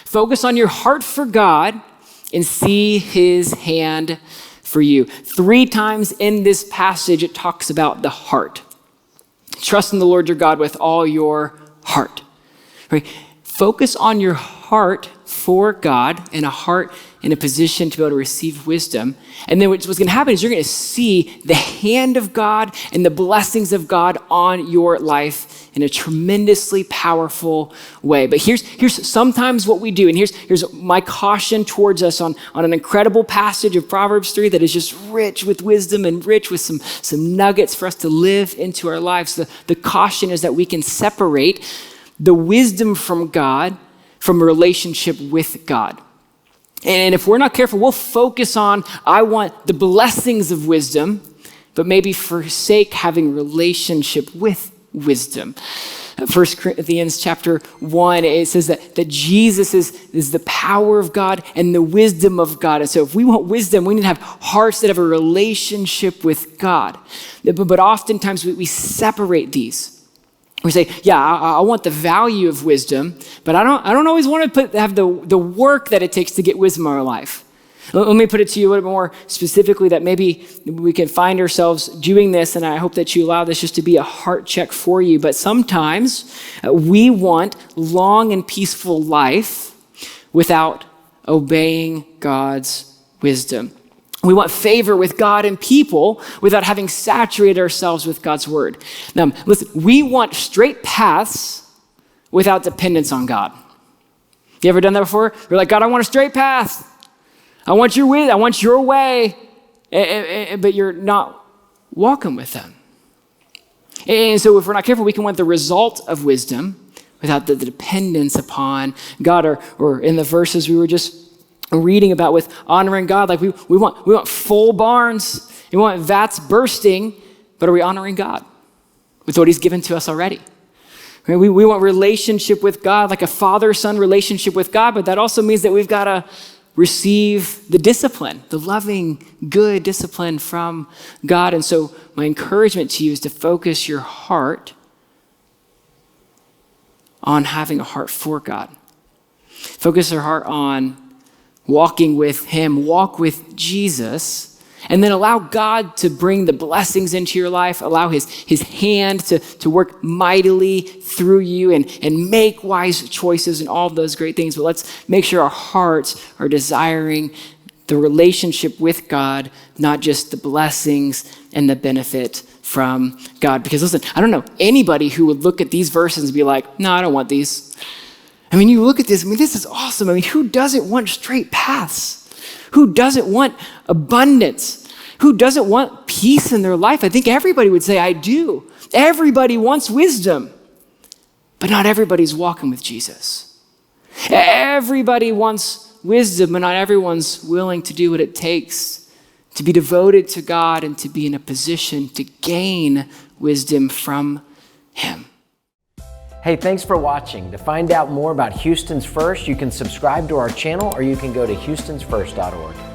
Focus on your heart for God and see his hand for you. 3 times in this passage, it talks about the heart. Trust in the Lord your God with all your heart. Right? Focus on your heart for God and a heart in a position to be able to receive wisdom. And then what's going to happen is you're going to see the hand of God and the blessings of God on your life in a tremendously powerful way. But here's sometimes what we do, and here's my caution towards us on an incredible passage of Proverbs 3 that is just rich with wisdom and rich with some nuggets for us to live into our lives. The caution is that we can separate the wisdom from God from a relationship with God. And if we're not careful, we'll focus on, I want the blessings of wisdom, but maybe forsake having relationship with wisdom. 1 Corinthians chapter 1, it says that Jesus is the power of God and the wisdom of God. And so if we want wisdom, we need to have hearts that have a relationship with God. But oftentimes we separate these. We say, yeah, I want the value of wisdom, but I don't always want to have the work that it takes to get wisdom in our life. Let me put it to you a little bit more specifically that maybe we can find ourselves doing this, and I hope that you allow this just to be a heart check for you. But sometimes we want long and peaceful life without obeying God's wisdom. We want favor with God and people without having saturated ourselves with God's word. Now, listen, we want straight paths without dependence on God. You ever done that before? You're like, God, I want a straight path. I want your way. I want your way. But you're not walking with them. And so if we're not careful, we can want the result of wisdom without the dependence upon God. Or in the verses we were just reading about with honoring God, like we want full barns, we want vats bursting, but are we honoring God with what he's given to us already? We want relationship with God, like a father-son relationship with God, but that also means that we've got to receive the discipline, the loving, good discipline from God. And so my encouragement to you is to focus your heart on having a heart for God. Focus your heart on walking with him, walk with Jesus, and then allow God to bring the blessings into your life, allow his hand to work mightily through you and make wise choices and all of those great things. But let's make sure our hearts are desiring the relationship with God, not just the blessings and the benefit from God. Because listen, I don't know anybody who would look at these verses and be like, no, I don't want these. I mean, you look at this, this is awesome. Who doesn't want straight paths? Who doesn't want abundance? Who doesn't want peace in their life? I think everybody would say, I do. Everybody wants wisdom, but not everybody's walking with Jesus. Everybody wants wisdom, but not everyone's willing to do what it takes to be devoted to God and to be in a position to gain wisdom from him. Hey, thanks for watching. To find out more about Houston's First, you can subscribe to our channel or you can go to houstonsfirst.org.